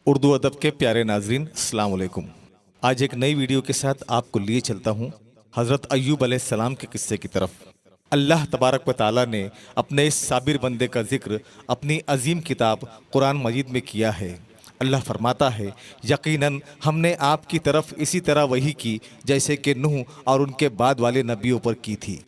उर्दू अदब के प्यारे नाजरीन, अस्सलाम वालेकुम। आज एक नई वीडियो के साथ आपको लिए चलता हूँ हज़रत अय्यूब अलैहिस्सलाम के किस्से की तरफ। अल्लाह तबारक व तआला ने अपने इस साबिर बंदे का जिक्र अपनी अजीम किताब कुरान मजीद में किया है। अल्लाह फरमाता है, यकीनन हमने आपकी तरफ इसी तरह वही की जैसे कि नूह और उनके बाद वाले नबियों पर की थी,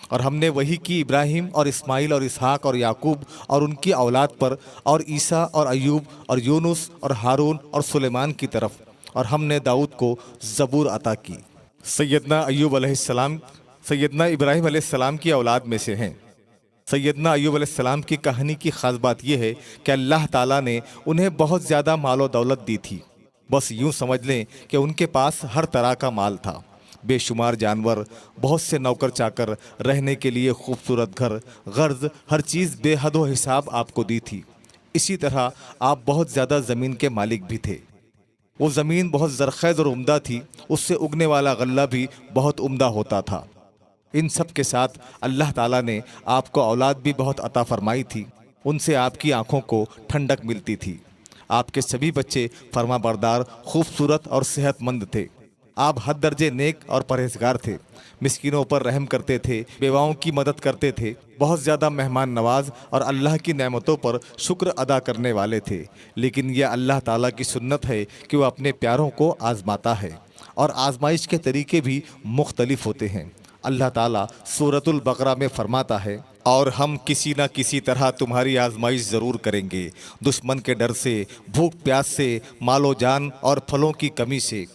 और हमने वही की इब्राहिम और इस्माइल और इसहाक और याकूब और उनकी औलाद पर, और ईसा और अयूब और यूनुस और हारून और सुलेमान की तरफ, और हमने दाऊद को ज़बूर अता की। सैयदना अयूब अलैहिस्सलाम सैयदना इब्राहिम अलैहिस्सलाम की औलाद में से हैं। सैयदना अयूब अलैहिस्सलाम की कहानी की ख़ास बात यह है कि अल्लाह ताला ने उन्हें बहुत ज़्यादा मालो दौलत दी थी। बस यूँ समझ लें कि उनके पास हर तरह का माल था, बेशुमार जानवर, बहुत से नौकर चाकर, रहने के लिए खूबसूरत घर, गर्ज हर चीज़ बेहद व हिसाब आपको दी थी। इसी तरह आप बहुत ज़्यादा ज़मीन के मालिक भी थे। वो ज़मीन बहुत ज़रख़ेज़ और उम्दा थी, उससे उगने वाला गल्ला भी बहुत उम्दा होता था। इन सब के साथ अल्लाह ताला ने आपको औलाद भी बहुत अता फरमाई थी, उनसे आपकी आंखों को ठंडक मिलती थी। आपके सभी बच्चे फर्माबरदार, खूबसूरत और सेहतमंद थे। आप हद दर्जे नेक और परहेजगार थे, मिस्किनों पर रहम करते थे, बेवाओं की मदद करते थे, बहुत ज़्यादा मेहमान नवाज और अल्लाह की नेमतों पर शुक्र अदा करने वाले थे। लेकिन यह अल्लाह ताला की सुन्नत है कि वह अपने प्यारों को आजमाता है, और आजमाइश के तरीके भी मुख्तलिफ होते हैं। अल्लाह ताला सूरतुल बकरा में फरमाता है, और हम किसी न किसी तरह तुम्हारी आजमाइश ज़रूर करेंगे, दुश्मन के डर से, भूख प्यास से, मालो जान और फलों की कमी से।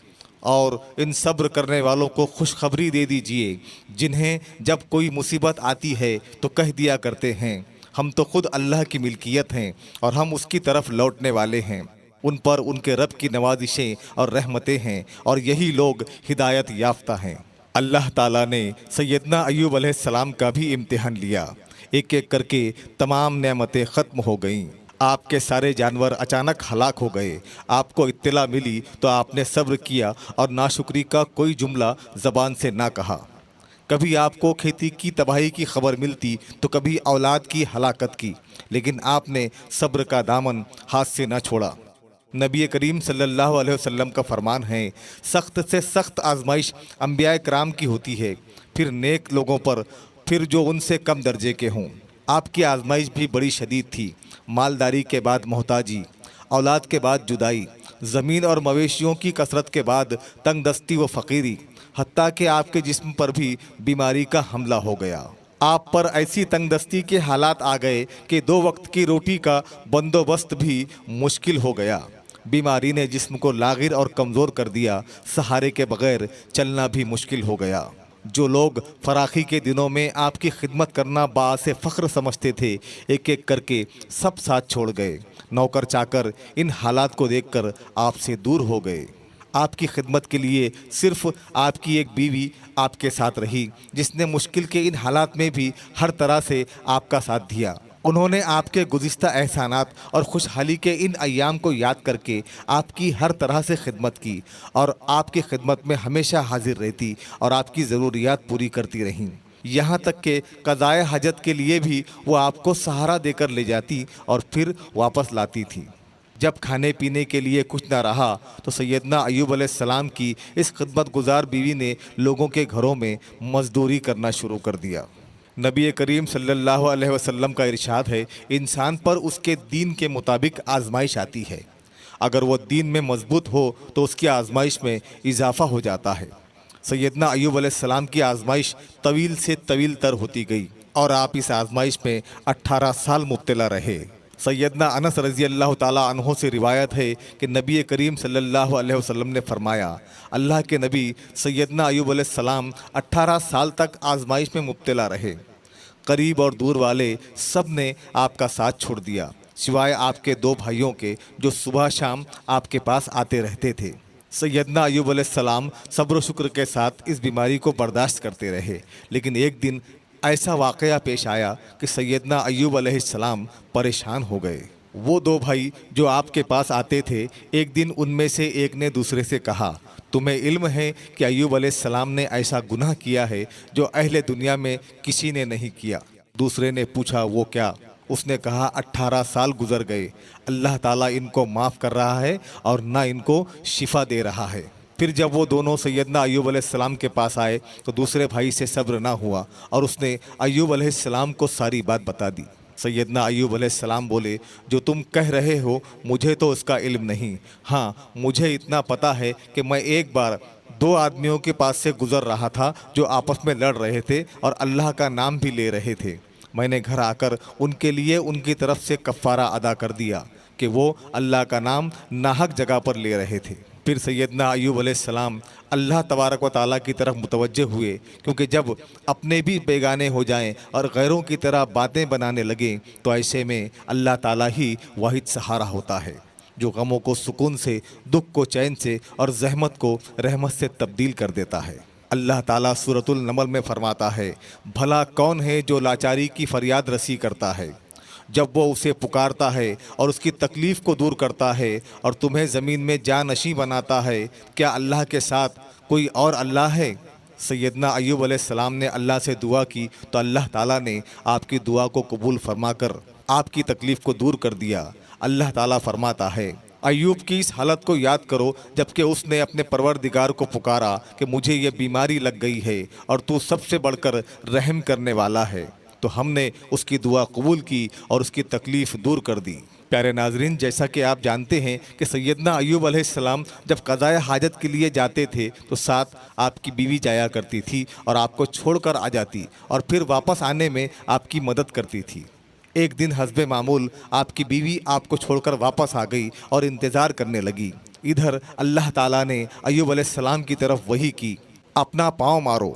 और इन सब्र करने वालों को खुशखबरी दे दीजिए, जिन्हें जब कोई मुसीबत आती है तो कह दिया करते हैं, हम तो खुद अल्लाह की मिल्कियत हैं और हम उसकी तरफ लौटने वाले हैं। उन पर उनके रब की नवाजिशें और रहमतें हैं, और यही लोग हिदायत याफ्ता हैं। अल्लाह ताला ने सैयदना अय्यूब अलैहिस्सलाम का भी इम्तिहान लिया। एक एक करके तमाम नेमतें ख़त्म हो गईं। आपके सारे जानवर अचानक हलाक हो गए। आपको इत्तला मिली तो आपने सब्र किया और नाशुक्री का कोई जुमला ज़बान से ना कहा। कभी आपको खेती की तबाही की खबर मिलती तो कभी औलाद की हलाकत की, लेकिन आपने सब्र का दामन हाथ से ना छोड़ा। नबी करीम सल्लल्लाहु अलैहि वसल्लम का फरमान है, सख्त से सख्त आजमाइश अंबिया कराम की होती है, फिर नेक लोगों पर, फिर जो उनसे कम दर्जे के हों। आपकी आजमाइश भी बड़ी शदीद थी। मालदारी के बाद मोहताजी, औलाद के बाद जुदाई, ज़मीन और मवेशियों की कसरत के बाद तंगदस्ती व फ़कीरी, हत्ता कि आपके जिस्म पर भी बीमारी का हमला हो गया। आप पर ऐसी तंगदस्ती के हालात आ गए कि 2 वक्त की रोटी का बंदोबस्त भी मुश्किल हो गया। बीमारी ने जिस्म को लागिर और कमज़ोर कर दिया, सहारे के बगैर चलना भी मुश्किल हो गया। जो लोग फराखी के दिनों में आपकी खिदमत करना बासे फ़ख्र समझते थे, एक एक करके सब साथ छोड़ गए। नौकर चाकर इन हालात को देखकर आपसे दूर हो गए। आपकी खिदमत के लिए सिर्फ़ आपकी एक बीवी आपके साथ रही, जिसने मुश्किल के इन हालात में भी हर तरह से आपका साथ दिया। उन्होंने आपके गुज़िश्ता एहसानात और खुशहाली के इन अय्याम को याद करके आपकी हर तरह से खिदमत की, और आपकी खिदमत में हमेशा हाजिर रहती और आपकी ज़रूरियात पूरी करती रहीं। यहाँ तक कि क़ज़ाए हाजत के लिए भी वो आपको सहारा देकर ले जाती और फिर वापस लाती थी। जब खाने पीने के लिए कुछ ना रहा तो सैयदना अय्यूब अलैहिस्सलाम की इस खिदमत गुजार बीवी ने लोगों के घरों में मजदूरी करना शुरू कर दिया। नबी करीम सल्लल्लाहु अलैहि वसल्लम का इरशाद है, इंसान पर उसके दीन के मुताबिक आजमाइश आती है। अगर वो दीन में मजबूत हो तो उसकी आजमाइश में इजाफ़ा हो जाता है। सैयदना अय्यूब अलैहिस्सलाम की आजमाइश तवील से तवील तर होती गई, और आप इस आजमाइश में 18 साल मुब्तला रहे। सैयदना अनस रज़ी अल्लाह ताला अन्हो से रिवायत है कि नबी करीम सल्लल्लाहु अलैहि वसल्लम ने फरमाया, अल्लाह के नबी सैयदना अय्यूब अलैहिस्सलाम 18 साल तक आजमाइश में मुब्तला रहे। करीब और दूर वाले सब ने आपका साथ छोड़ दिया, सिवाय आपके 2 भाइयों के, जो सुबह शाम आपके पास आते रहते थे। सैयदना अय्यूब अलैहिस्सलाम सब्र व शुक्र के साथ इस बीमारी को बर्दाश्त करते रहे, लेकिन एक दिन ऐसा वाक़या पेश आया कि सैयदना अय्यूब अलैहिस्सलाम परेशान हो गए। वो 2 भाई जो आपके पास आते थे, एक दिन उनमें से एक ने दूसरे से कहा, तुम्हें इल्म है कि अय्यूब अलैहिस्सलाम ने ऐसा गुनाह किया है जो अहले दुनिया में किसी ने नहीं किया। दूसरे ने पूछा, वो क्या? اس نے کہا 18 سال گزر گئے، اللہ تعالیٰ ان کو معاف کر رہا ہے اور نہ ان کو شفا دے رہا ہے۔ پھر جب وہ دونوں سیدنا ایوب علیہ السلام کے پاس آئے تو دوسرے بھائی سے صبر نہ ہوا اور اس نے ایوب علیہ السلام کو ساری بات بتا دی۔ سیدنا ایوب علیہ السلام بولے، جو تم کہہ رہے ہو مجھے تو اس کا علم نہیں، ہاں مجھے اتنا پتا ہے کہ میں ایک بار 2 آدمیوں کے پاس سے گزر رہا تھا جو آپس میں لڑ رہے تھے اور اللہ کا نام بھی لے رہے تھے۔ میں نے گھر آ کر ان کے لیے ان کی طرف سے کفارہ ادا کر دیا کہ وہ اللہ کا نام ناحق جگہ پر لے رہے تھے۔ پھر سیدنا ایوب علیہ السلام اللہ تبارک و تعالیٰ کی طرف متوجہ ہوئے، کیونکہ جب اپنے بھی بیگانے ہو جائیں اور غیروں کی طرح باتیں بنانے لگیں تو ایسے میں اللہ تعالیٰ ہی واحد سہارا ہوتا ہے، جو غموں کو سکون سے، دکھ کو چین سے اور زحمت کو رحمت سے تبدیل کر دیتا ہے۔ اللہ تعالیٰ سورۃ النمل میں فرماتا ہے، بھلا کون ہے جو لاچاری کی فریاد رسی کرتا ہے جب وہ اسے پکارتا ہے اور اس کی تکلیف کو دور کرتا ہے اور تمہیں زمین میں جانشیں بناتا ہے، کیا اللہ کے ساتھ کوئی اور اللہ ہے؟ سیدنا ایوب علیہ السلام نے اللہ سے دعا کی تو اللہ تعالیٰ نے آپ کی دعا کو قبول فرما کر آپ کی تکلیف کو دور کر دیا۔ اللہ تعالیٰ فرماتا ہے، ایوب کی اس حالت کو یاد کرو جبکہ اس نے اپنے پروردگار کو پکارا کہ مجھے یہ بیماری لگ گئی ہے اور تو سب سے بڑھ کر رحم کرنے والا ہے، تو ہم نے اس کی دعا قبول کی اور اس کی تکلیف دور کر دی۔ پیارے ناظرین، جیسا کہ آپ جانتے ہیں کہ سیدنا ایوب علیہ السلام جب قضائے حاجت کے لیے جاتے تھے تو ساتھ آپ کی بیوی جایا کرتی تھی اور آپ کو چھوڑ کر آ جاتی اور پھر واپس آنے میں آپ کی مدد کرتی تھی۔ ایک دن حسب معمول آپ کی بیوی آپ کو چھوڑ کر واپس آ گئی اور انتظار کرنے لگی۔ ادھر اللہ تعالیٰ نے ایوب علیہ السلام کی طرف وحی کی، اپنا پاؤں مارو،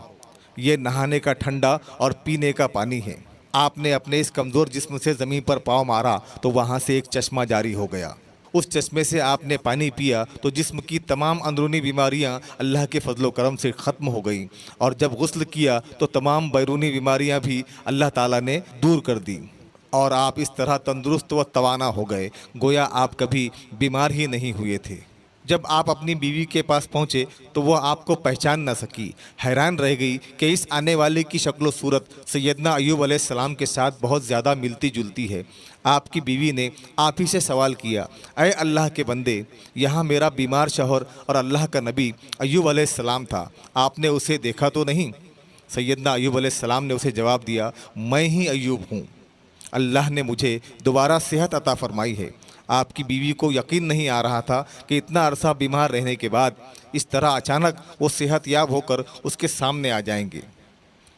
یہ نہانے کا ٹھنڈا اور پینے کا پانی ہے۔ آپ نے اپنے اس کمزور جسم سے زمین پر پاؤں مارا تو وہاں سے ایک چشمہ جاری ہو گیا۔ اس چشمے سے آپ نے پانی پیا تو جسم کی تمام اندرونی بیماریاں اللہ کے فضل و کرم سے ختم ہو گئیں، اور جب غسل کیا تو تمام بیرونی بیماریاں بھی اللہ تعالیٰ نے دور کر دی، اور آپ اس طرح تندرست و توانا ہو گئے گویا آپ کبھی بیمار ہی نہیں ہوئے تھے۔ جب آپ اپنی بیوی کے پاس پہنچے تو وہ آپ کو پہچان نہ سکی، حیران رہ گئی کہ اس آنے والے کی شکل و صورت سیدنا ایوب علیہ السلام کے ساتھ بہت زیادہ ملتی جلتی ہے۔ آپ کی بیوی نے آپ ہی سے سوال کیا، اے اللہ کے بندے، یہاں میرا بیمار شوہر اور اللہ کا نبی ایوب علیہ السلام تھا، آپ نے اسے دیکھا تو نہیں؟ سیدنا ایوب علیہ السلام نے اسے جواب دیا، میں ہی ایوب ہوں، اللہ نے مجھے دوبارہ صحت عطا فرمائی ہے۔ آپ کی بیوی کو یقین نہیں آ رہا تھا کہ اتنا عرصہ بیمار رہنے کے بعد اس طرح اچانک وہ صحت یاب ہو کر اس کے سامنے آ جائیں گے۔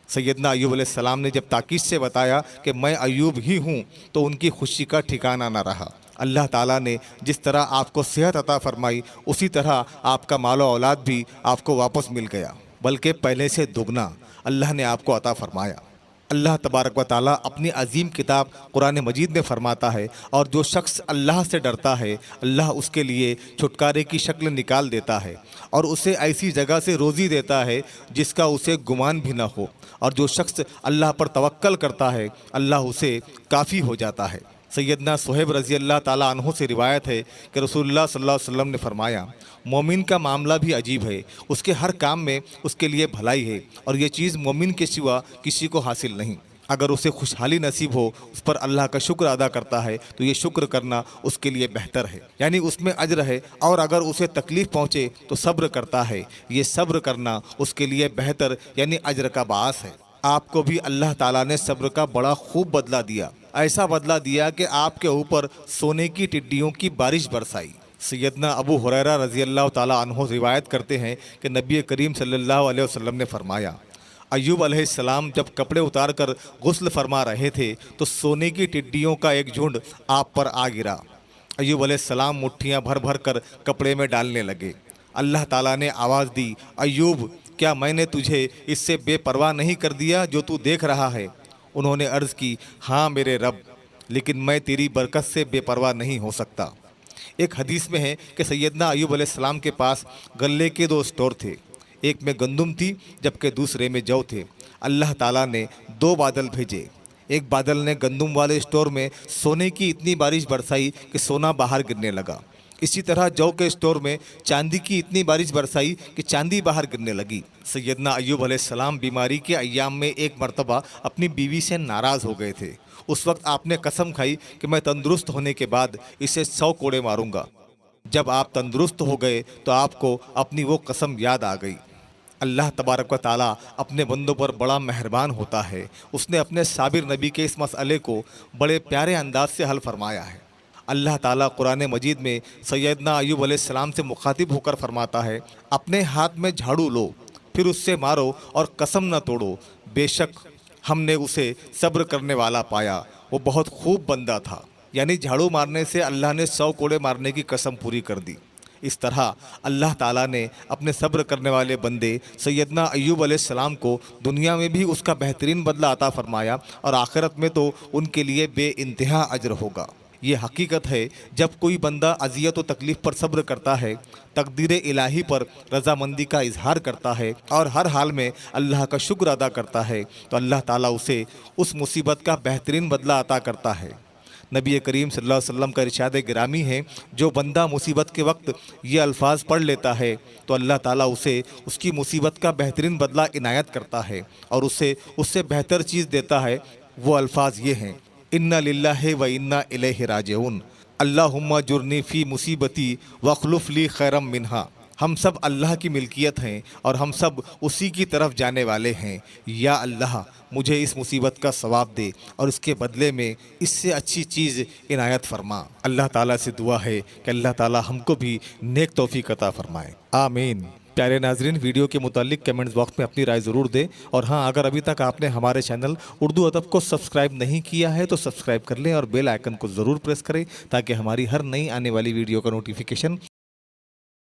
سیدنا ایوب علیہ السلام نے جب تاکید سے بتایا کہ میں ایوب ہی ہوں تو ان کی خوشی کا ٹھکانہ نہ رہا۔ اللہ تعالیٰ نے جس طرح آپ کو صحت عطا فرمائی اسی طرح آپ کا مال و اولاد بھی آپ کو واپس مل گیا، بلکہ پہلے سے دگنا اللہ نے آپ کو عطا فرمایا۔ اللہ تبارک و تعالیٰ اپنی عظیم کتاب قرآن مجید میں فرماتا ہے، اور جو شخص اللہ سے ڈرتا ہے اللہ اس کے لیے چھٹکارے کی شکل نکال دیتا ہے اور اسے ایسی جگہ سے روزی دیتا ہے جس کا اسے گمان بھی نہ ہو، اور جو شخص اللہ پر توکل کرتا ہے اللہ اسے کافی ہو جاتا ہے۔ سیدنا صہیب رضی اللہ تعالیٰ عنہ سے روایت ہے کہ رسول اللہ صلی اللہ علیہ وسلم نے فرمایا، مومن کا معاملہ بھی عجیب ہے، اس کے ہر کام میں اس کے لیے بھلائی ہے، اور یہ چیز مومن کے سوا کسی کو حاصل نہیں۔ اگر اسے خوشحالی نصیب ہو، اس پر اللہ کا شکر ادا کرتا ہے تو یہ شکر کرنا اس کے لیے بہتر ہے، یعنی اس میں اجر ہے، اور اگر اسے تکلیف پہنچے تو صبر کرتا ہے، یہ صبر کرنا اس کے لیے بہتر یعنی اجر کا باعث ہے۔ آپ کو بھی اللہ تعالیٰ نے صبر کا بڑا خوب بدلہ دیا، ایسا بدلہ دیا کہ آپ کے اوپر سونے کی ٹڈیوں کی بارش برسائی۔ سیدنا ابو ہریرہ رضی اللہ تعالیٰ عنہ روایت کرتے ہیں کہ نبی کریم صلی اللہ علیہ وسلم نے فرمایا، ایوب علیہ السلام جب کپڑے اتار کر غسل فرما رہے تھے تو سونے کی ٹڈیوں کا ایک جھنڈ آپ پر آ گرا۔ ایوب علیہ السلام مٹھیاں بھر بھر کر کپڑے میں ڈالنے لگے۔ اللہ تعالیٰ نے آواز دی، ایوب، کیا میں نے تجھے اس سے بے پرواہ نہیں کر دیا جو تو دیکھ رہا ہے؟ انہوں نے عرض کی، ہاں میرے رب، لیکن میں تیری برکت سے بے پرواہ نہیں ہو سکتا۔ ایک حدیث میں ہے کہ سیدنا ایوب علیہ السلام کے پاس غلے کے 2 اسٹور تھے، ایک میں گندم تھی جبکہ دوسرے میں جو تھے۔ اللہ تعالیٰ نے 2 بادل بھیجے، ایک بادل نے گندم والے اسٹور میں سونے کی اتنی بارش برسائی کہ سونا باہر گرنے لگا، اسی طرح جو کے اسٹور میں چاندی کی اتنی بارش برسائی کہ چاندی باہر گرنے لگی۔ سیدنا ایوب علیہ السلام بیماری کے ایام میں ایک مرتبہ اپنی بیوی سے ناراض ہو گئے تھے۔ उस वक्त आपने कसम खाई कि मैं तंदुरुस्त होने के बाद इसे 100 कोड़े मारूंगा। जब आप तंदुरुस्त हो गए तो आपको अपनी वो कसम याद आ गई। अल्लाह तबारक व ताला अपने बंदों पर बड़ा मेहरबान होता है। उसने अपने साबिर नबी के इस मसले को बड़े प्यारे अंदाज से हल फरमाया है। अल्लाह ताला कुरान मजीद में सैयदना अय्यूब अलैहिस्सलाम से मुखातिब होकर फरमाता है, अपने हाथ में झाड़ू लो, फिर उससे मारो और कसम न तोड़ो, बेशक हमने उसे सब्र करने वाला पाया, वो बहुत खूब बंदा था। यानी झाड़ू मारने से अल्लाह ने 100 कोड़े मारने की कसम पूरी कर दी। इस तरह अल्लाह ताला ने अपने सब्र करने वाले बंदे सैयदना अय्यूब अलैहिस्सलाम को दुनिया में भी उसका बेहतरीन बदला अता फरमाया और आखिरत में तो उनके लिए बेइंतहा अजर होगा। ये हकीकत है, जब कोई बंदा अजियत व तकलीफ़ पर सब्र करता है, तकदीर इलाही पर रज़ामंदी का इजहार करता है और हर हाल में अल्लाह का शुक्र अदा करता है, तो अल्लाह ताला उसे उस मुसीबत का बेहतरीन बदला अता करता है। नबी करीम सल्लल्लाहु अलैहि वसल्लम का इरशाद गिरामी है, जो बंदा मुसीबत के वक्त ये अल्फाज पढ़ लेता है तो अल्लाह ताला उसे उसकी मुसीबत का बेहतरीन बदला इनायत करता है और उसे उससे बेहतर चीज़ देता है। वो अल्फाज ये हैं, इन्ना लिल्लाहि व इन्ना इलैहि राजिऊन, अल्लाहुम्मा जुरनी फ़ी मुसीबती वखलुफ़ ली खैरम मिन्हा। हम सब अल्लाह की मिल्कियत हैं और हम सब उसी की तरफ जाने वाले हैं। या अल्लाह, मुझे इस मुसीबत का सवाब दे और इसके बदले में इससे अच्छी चीज़ इनायत फरमा। अल्लाह ताला से दुआ है कि अल्लाह ताला हमको भी नेक तौफीक अता फरमाए, आमीन। प्यारे नाजरीन, वीडियो के मुतालिक कमेंट्स बॉक्स में अपनी राय ज़रूर दें। और हाँ, अगर अभी तक आपने हमारे चैनल उर्दू अदब को सब्सक्राइब नहीं किया है तो सब्सक्राइब कर लें और बेल आइकन को ज़रूर प्रेस करें ताकि हमारी हर नई आने वाली वीडियो का नोटिफिकेशन